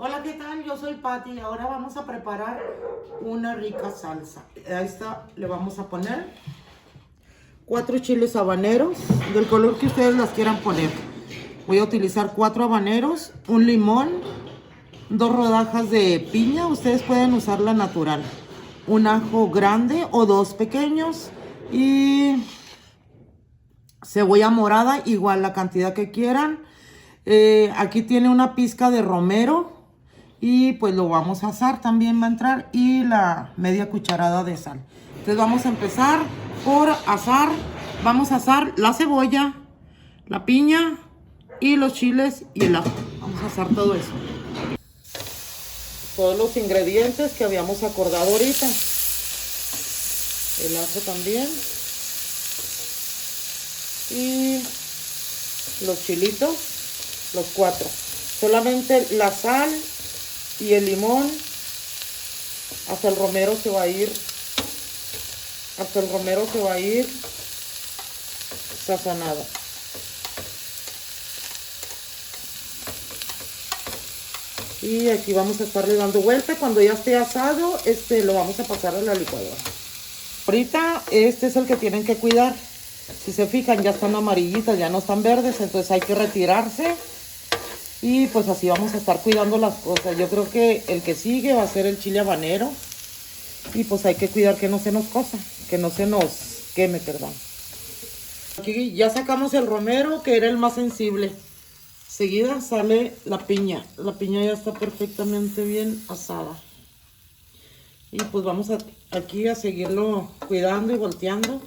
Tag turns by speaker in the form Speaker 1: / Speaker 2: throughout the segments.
Speaker 1: Hola, ¿qué tal? Yo soy Patti y ahora vamos a preparar una rica salsa. A esta le vamos a poner 4 chiles habaneros, del color que ustedes las quieran poner. Voy a utilizar 4 habaneros, un limón, 2 rodajas de piña, ustedes pueden usar la natural, un ajo grande o 2 pequeños y cebolla morada, igual la cantidad que quieran. Aquí tiene una pizca de romero y pues lo vamos a asar, también va a entrar, y la media cucharada de sal. Entonces vamos a empezar por asar. Vamos a asar la cebolla, la piña y los chiles y el ajo. Vamos a asar todo eso. Todos los ingredientes que habíamos acordado ahorita. El ajo también. Y los chilitos, los 4. Solamente la sal y el limón. Hasta el romero se va a ir. Hasta el romero se va a ir sazonado. Y aquí vamos a estarle dando vuelta. Cuando ya esté asado, lo vamos a pasar a la licuadora. Ahorita este es el que tienen que cuidar. Si se fijan, ya están amarillitas, ya no están verdes, entonces hay que retirarse. Y pues así vamos a estar cuidando las cosas. Yo creo que el que sigue va a ser el chile habanero. Y pues hay que cuidar que no se nos cosa, que no se nos queme, perdón. Aquí ya sacamos el romero, que era el más sensible. Seguida sale la piña. La piña ya está perfectamente bien asada. Y pues vamos aquí a seguirlo cuidando y volteando.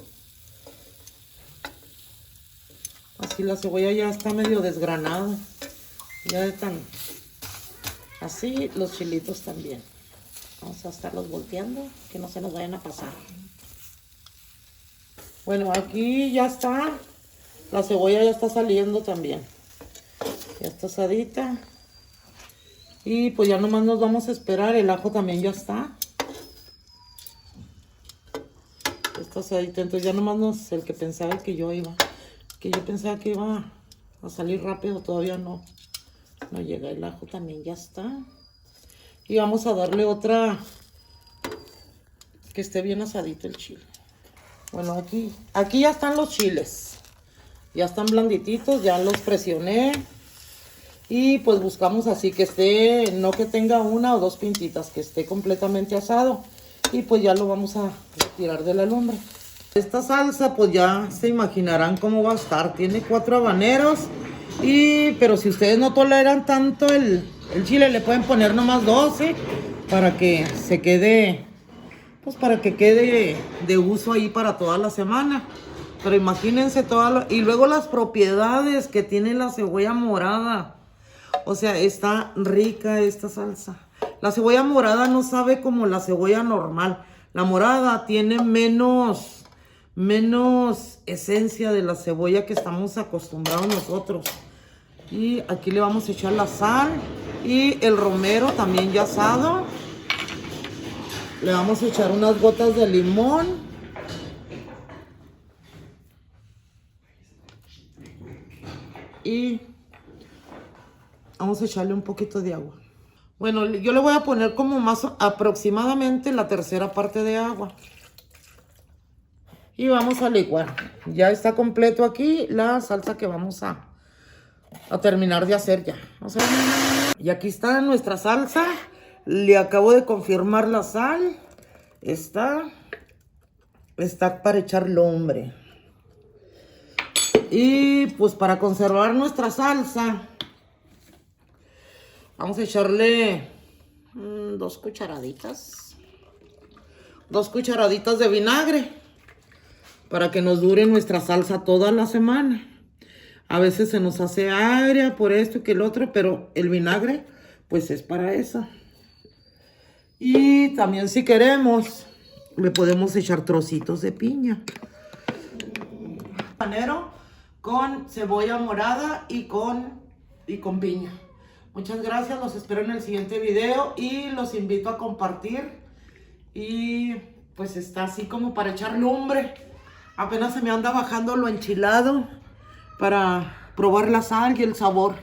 Speaker 1: Así la cebolla ya está medio desgranada. Ya de tan así los chilitos también. Vamos a estarlos volteando, que no se nos vayan a pasar. Bueno, aquí ya está. La cebolla ya está saliendo también. Ya está asadita. Y pues ya nomás nos vamos a esperar. El ajo también ya está. Está asadita. Entonces ya nomás el que pensaba que yo pensaba que iba a salir rápido, todavía no llega. El ajo también ya está. Y vamos a darle otra, que esté bien asadito el chile. Bueno, aquí ya están los chiles. Ya están blandititos, ya los presioné. Y pues buscamos así que esté, no que tenga 1 o 2 pintitas, que esté completamente asado. Y pues ya lo vamos a retirar de la lumbre. Esta salsa pues ya se imaginarán cómo va a estar. Tiene 4 habaneros. Pero si ustedes no toleran tanto el chile, le pueden poner nomás 12 para que se quede, pues para que quede de uso ahí para toda la semana. Pero imagínense y luego las propiedades que tiene la cebolla morada. O sea, está rica esta salsa. La cebolla morada no sabe como la cebolla normal. La morada tiene menos esencia de la cebolla que estamos acostumbrados nosotros. Y aquí le vamos a echar la sal y el romero también ya asado. Le vamos a echar unas gotas de limón. Y vamos a echarle un poquito de agua. Bueno, yo le voy a poner como más aproximadamente la tercera parte de agua. Y vamos a licuar. Ya está completo aquí la salsa que vamos a terminar de hacer ya. Y aquí está nuestra salsa. Le acabo de confirmar la sal. Está para echar lumbre. Y pues para conservar nuestra salsa, vamos a echarle 2 cucharaditas. 2 cucharaditas de vinagre. Para que nos dure nuestra salsa toda la semana. A veces se nos hace agria por esto y que el otro, pero el vinagre pues es para eso. Y también si queremos, le podemos echar trocitos de piña. Habanero con cebolla morada y con piña. Muchas gracias, los espero en el siguiente video y los invito a compartir. Y pues está así como para echar lumbre. Apenas se me anda bajando lo enchilado para probar la sal y el sabor.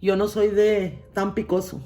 Speaker 1: Yo no soy de tan picoso.